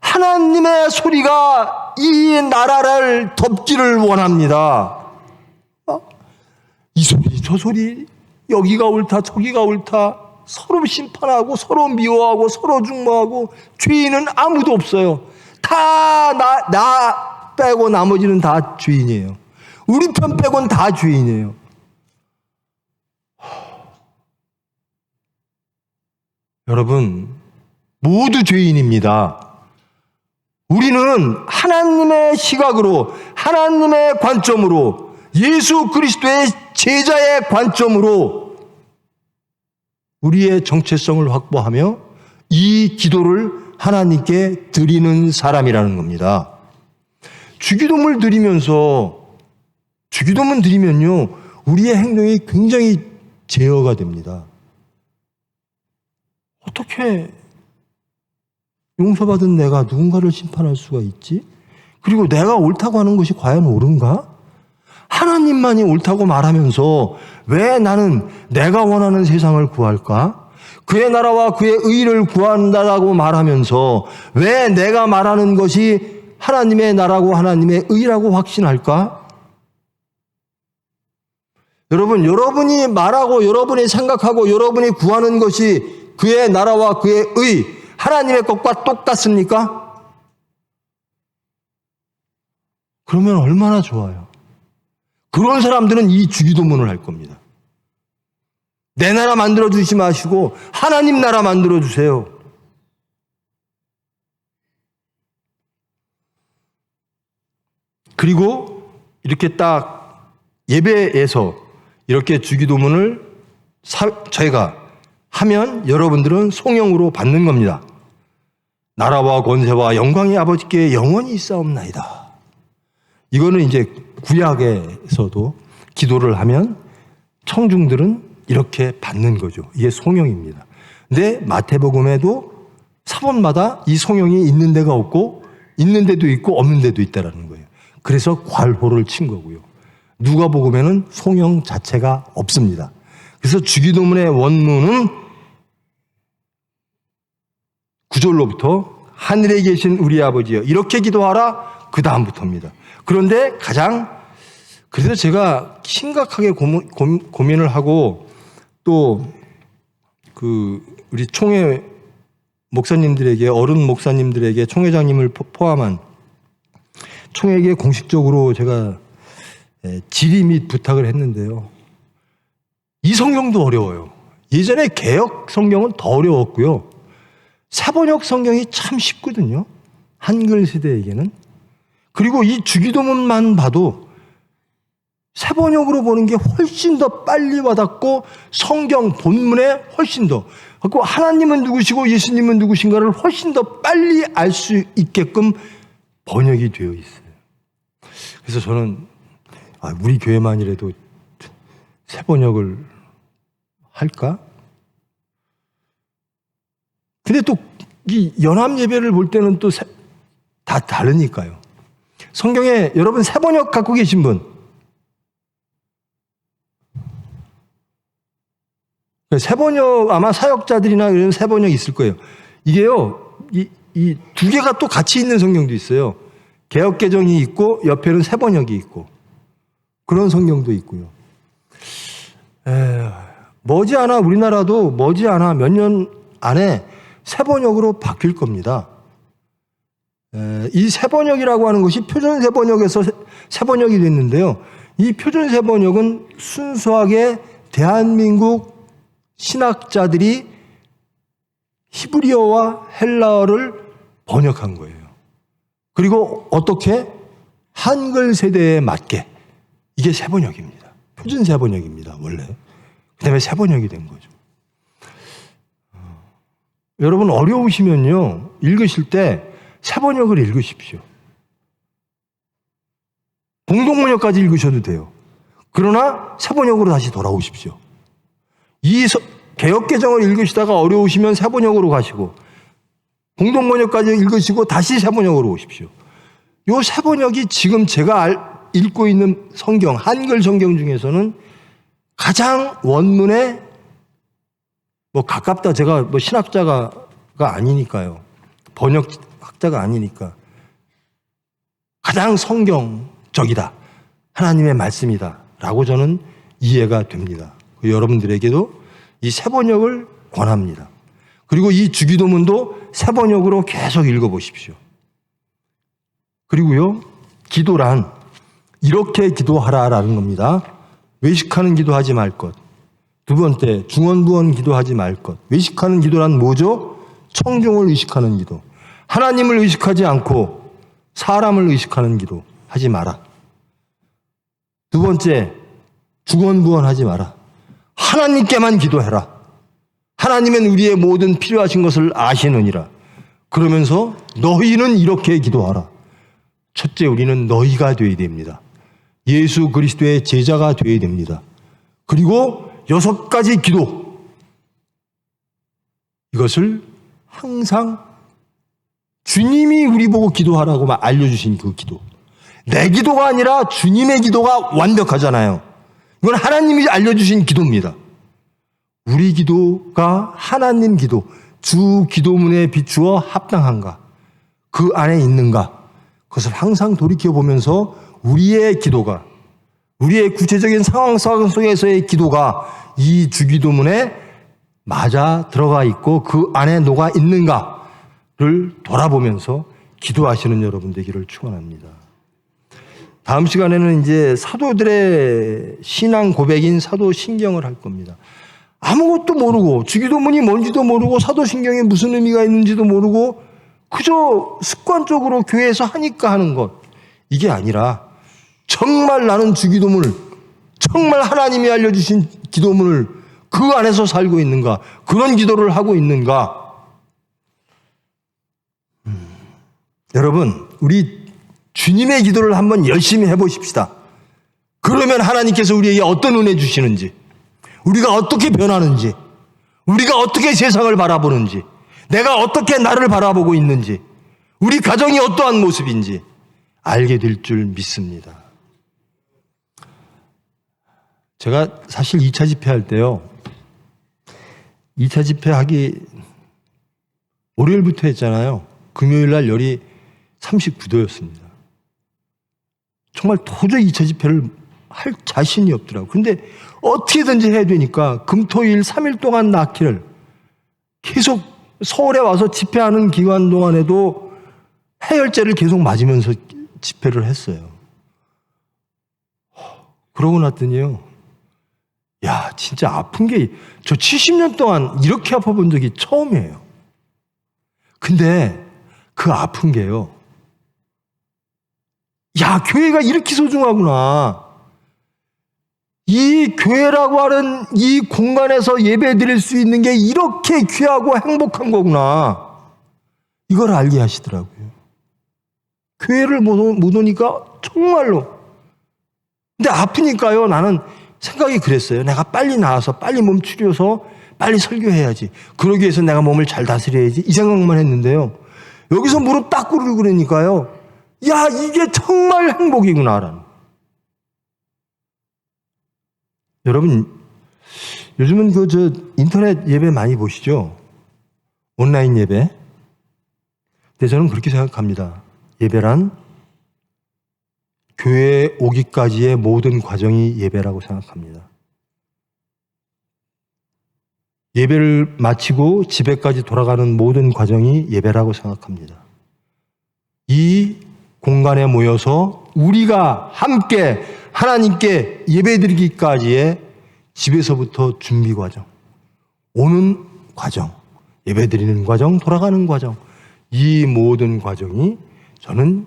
하나님의 소리가 이 나라를 덮기를 원합니다. 이 소리, 저 소리, 여기가 옳다, 저기가 옳다, 서로 심판하고, 서로 미워하고, 서로 중모하고, 죄인은 아무도 없어요. 다 나 빼고 나머지는 다 죄인이에요. 우리 편 빼고는 다 죄인이에요. 여러분, 모두 죄인입니다. 우리는 하나님의 시각으로, 하나님의 관점으로, 예수 그리스도의 제자의 관점으로 우리의 정체성을 확보하며 이 기도를 하나님께 드리는 사람이라는 겁니다. 주기도문을 드리면요, 우리의 행동이 굉장히 제어가 됩니다. 어떻게 용서받은 내가 누군가를 심판할 수가 있지? 그리고 내가 옳다고 하는 것이 과연 옳은가? 하나님만이 옳다고 말하면서 왜 나는 내가 원하는 세상을 구할까? 그의 나라와 그의 의를 구한다라고 말하면서 왜 내가 말하는 것이 하나님의 나라고 하나님의 의라고 확신할까? 여러분, 여러분이 말하고 여러분이 생각하고 여러분이 구하는 것이 그의 나라와 그의 의, 하나님의 것과 똑같습니까? 그러면 얼마나 좋아요. 그런 사람들은 이 주기도문을 할 겁니다. 내 나라 만들어주지 마시고 하나님 나라 만들어주세요. 그리고 이렇게 딱 예배에서 이렇게 주기도문을 저희가 하면 여러분들은 송영으로 받는 겁니다. 나라와 권세와 영광이 아버지께 영원히 있사옵나이다. 이거는 이제 구약에서도 기도를 하면 청중들은 이렇게 받는 거죠. 이게 송영입니다. 근데 마태복음에도 사본마다 이 송영이 있는 데가 없고 있는 데도 있고 없는 데도 있다라는 거예요. 그래서 괄호를 친 거고요. 누가복음에는 송영 자체가 없습니다. 그래서 주기도문의 원문은 9절로부터 하늘에 계신 우리 아버지여 이렇게 기도하라 그 다음부터입니다. 그런데 그래서 제가 심각하게 고민을 하고 또 우리 총회 목사님들에게 어른 목사님들에게 총회장님을 포함한 총회에게 공식적으로 제가 질의 및 부탁을 했는데요. 이 성경도 어려워요. 예전에 개역 성경은 더 어려웠고요. 사번역 성경이 참 쉽거든요. 한글 세대에게는. 그리고 이 주기도문만 봐도 사번역으로 보는 게 훨씬 더 빨리 와닿고 성경 본문에 훨씬 더 그리고 하나님은 누구시고 예수님은 누구신가를 훨씬 더 빨리 알 수 있게끔 번역이 되어 있어요. 그래서 저는 우리 교회만이라도 세번역을 할까? 근데 또 이 연합 예배를 볼 때는 또 다 다르니까요. 성경에 여러분 세번역 갖고 계신 분? 세번역 아마 사역자들이나 이런 세번역 있을 거예요. 이게요, 이 두 개가 또 같이 있는 성경도 있어요. 개역개정이 있고 옆에는 세번역이 있고 그런 성경도 있고요. 머지않아 우리나라도 머지않아 몇 년 안에 세번역으로 바뀔 겁니다. 이 세번역이라고 하는 것이 표준 세번역에서 세번역이 됐는데요. 이 표준 세번역은 순수하게 대한민국 신학자들이 히브리어와 헬라어를 번역한 거예요. 그리고 어떻게? 한글 세대에 맞게. 이게 세번역입니다. 표준 세번역입니다, 원래. 그 다음에 세번역이 된 거죠. 여러분 어려우시면요, 읽으실 때 세번역을 읽으십시오. 공동번역까지 읽으셔도 돼요. 그러나 세번역으로 다시 돌아오십시오. 이 개역개정을 읽으시다가 어려우시면 세번역으로 가시고 공동번역까지 읽으시고 다시 세번역으로 오십시오. 요 세번역이 지금 제가 읽고 있는 성경, 한글 성경 중에서는 가장 원문에 가깝다. 제가 신학자가 아니니까요. 번역학자가 아니니까. 가장 성경적이다. 하나님의 말씀이다. 라고 저는 이해가 됩니다. 여러분들에게도 이 세번역을 권합니다. 그리고 이 주기도문도 세번역으로 계속 읽어보십시오. 그리고요, 기도란 이렇게 기도하라라는 겁니다. 외식하는 기도하지 말 것. 두 번째, 중언부언 기도하지 말 것. 외식하는 기도란 뭐죠? 청중을 의식하는 기도. 하나님을 의식하지 않고 사람을 의식하는 기도 하지 마라. 두 번째, 중언부언하지 마라. 하나님께만 기도해라. 하나님은 우리의 모든 필요하신 것을 아시느니라. 그러면서 너희는 이렇게 기도하라. 첫째, 우리는 너희가 되어야 됩니다. 예수 그리스도의 제자가 되어야 됩니다. 그리고 6가지 기도. 이것을 항상 주님이 우리 보고 기도하라고 알려주신 그 기도. 내 기도가 아니라 주님의 기도가 완벽하잖아요. 이건 하나님이 알려주신 기도입니다. 우리 기도가 하나님 기도, 주 기도문에 비추어 합당한가? 그 안에 있는가? 그것을 항상 돌이켜보면서 우리의 기도가, 우리의 구체적인 상황 속에서의 기도가 이 주기도문에 맞아 들어가 있고 그 안에 녹아 있는가를 돌아보면서 기도하시는 여러분 되기를 축원합니다. 다음 시간에는 이제 사도들의 신앙 고백인 사도신경을 할 겁니다. 아무것도 모르고 주기도문이 뭔지도 모르고 사도신경에 무슨 의미가 있는지도 모르고 그저 습관적으로 교회에서 하니까 하는 것. 이게 아니라 정말 나는 주기도문을, 정말 하나님이 알려주신 기도문을 그 안에서 살고 있는가, 그런 기도를 하고 있는가. 여러분, 우리 주님의 기도를 한번 열심히 해보십시다. 그러면 하나님께서 우리에게 어떤 은혜 주시는지, 우리가 어떻게 변하는지, 우리가 어떻게 세상을 바라보는지, 내가 어떻게 나를 바라보고 있는지, 우리 가정이 어떠한 모습인지 알게 될 줄 믿습니다. 제가 사실 2차 집회할 때요, 2차 집회하기 월요일부터 했잖아요. 금요일 날 열이 39도였습니다. 정말 도저히 2차 집회를 할 자신이 없더라고요. 근데 어떻게든지 해야 되니까 금토일 3일 동안 낳기를 계속 서울에 와서 집회하는 기간 동안에도 해열제를 계속 맞으면서 집회를 했어요. 그러고 났더니요, 야, 진짜 아픈 게, 저 70년 동안 이렇게 아파본 적이 처음이에요. 근데 그 아픈 게요, 야, 교회가 이렇게 소중하구나. 이 교회라고 하는 이 공간에서 예배 드릴 수 있는 게 이렇게 귀하고 행복한 거구나. 이걸 알게 하시더라고요. 교회를 못 오니까 정말로. 근데 아프니까요, 나는 생각이 그랬어요. 내가 빨리 나와서 빨리 몸 추려서 빨리 설교해야지. 그러기 위해서 내가 몸을 잘 다스려야지. 이 생각만 했는데요. 여기서 무릎 딱 꿇으려고 그러니까요. 야, 이게 정말 행복이구나라는. 여러분, 요즘은 인터넷 예배 많이 보시죠? 온라인 예배. 근데 저는 그렇게 생각합니다. 예배란 교회에 오기까지의 모든 과정이 예배라고 생각합니다. 예배를 마치고 집에까지 돌아가는 모든 과정이 예배라고 생각합니다. 이 공간에 모여서 우리가 함께 하나님께 예배드리기까지의 집에서부터 준비 과정, 오는 과정, 예배드리는 과정, 돌아가는 과정, 이 모든 과정이 저는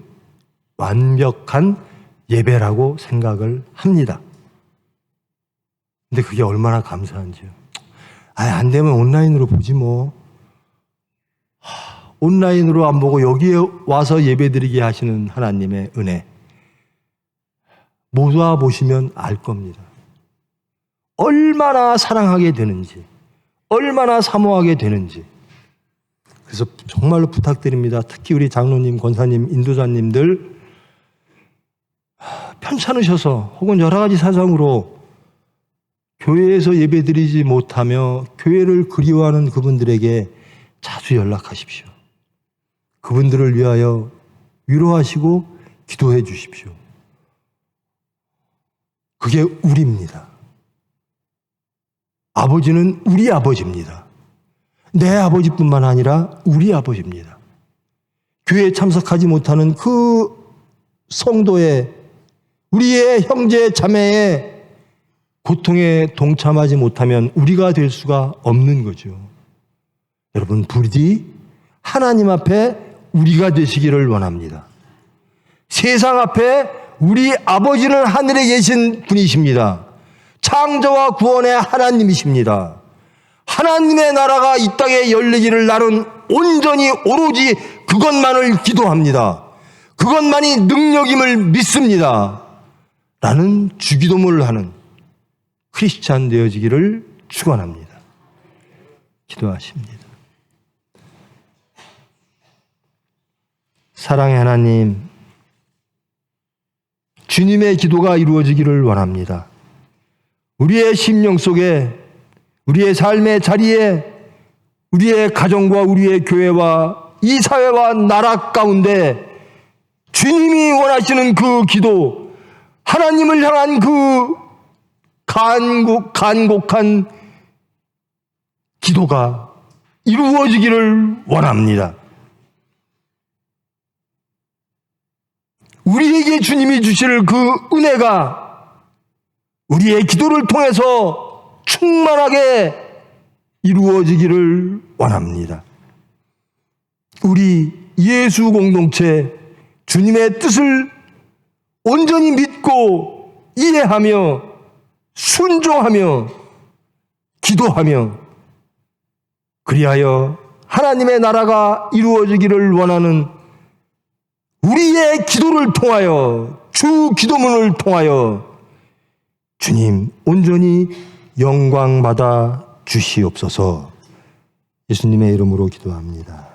완벽한 예배라고 생각을 합니다. 근데 그게 얼마나 감사한지요. 안 되면 온라인으로 보지 뭐. 온라인으로 안 보고 여기에 와서 예배드리게 하시는 하나님의 은혜 모아보시면 알 겁니다. 얼마나 사랑하게 되는지, 얼마나 사모하게 되는지. 그래서 정말로 부탁드립니다. 특히 우리 장로님, 권사님, 인도자님들 편찮으셔서 혹은 여러 가지 사정으로 교회에서 예배드리지 못하며 교회를 그리워하는 그분들에게 자주 연락하십시오. 그분들을 위하여 위로하시고 기도해 주십시오. 그게 우리입니다. 아버지는 우리 아버지입니다. 내 아버지뿐만 아니라 우리 아버지입니다. 교회에 참석하지 못하는 그 성도의 우리의 형제 자매의 고통에 동참하지 못하면 우리가 될 수가 없는 거죠. 여러분, 부디 하나님 앞에 우리가 되시기를 원합니다. 세상 앞에 우리 아버지는 하늘에 계신 분이십니다. 창조와 구원의 하나님이십니다. 하나님의 나라가 이 땅에 열리기를 나는 온전히 오로지 그것만을 기도합니다. 그것만이 능력임을 믿습니다. 라는 주기도문을 하는 크리스찬 되어지기를 축원합니다. 기도하십니다. 사랑의 하나님, 주님의 기도가 이루어지기를 원합니다. 우리의 심령 속에, 우리의 삶의 자리에, 우리의 가정과 우리의 교회와 이 사회와 나라 가운데 주님이 원하시는 그 기도, 하나님을 향한 그 간곡한 기도가 이루어지기를 원합니다. 우리에게 주님이 주실 그 은혜가 우리의 기도를 통해서 충만하게 이루어지기를 원합니다. 우리 예수 공동체 주님의 뜻을 온전히 믿고 이해하며 순종하며 기도하며 그리하여 하나님의 나라가 이루어지기를 원하는 우리의 기도를 통하여 주 기도문을 통하여 주님 온전히 영광 받아 주시옵소서. 예수님의 이름으로 기도합니다.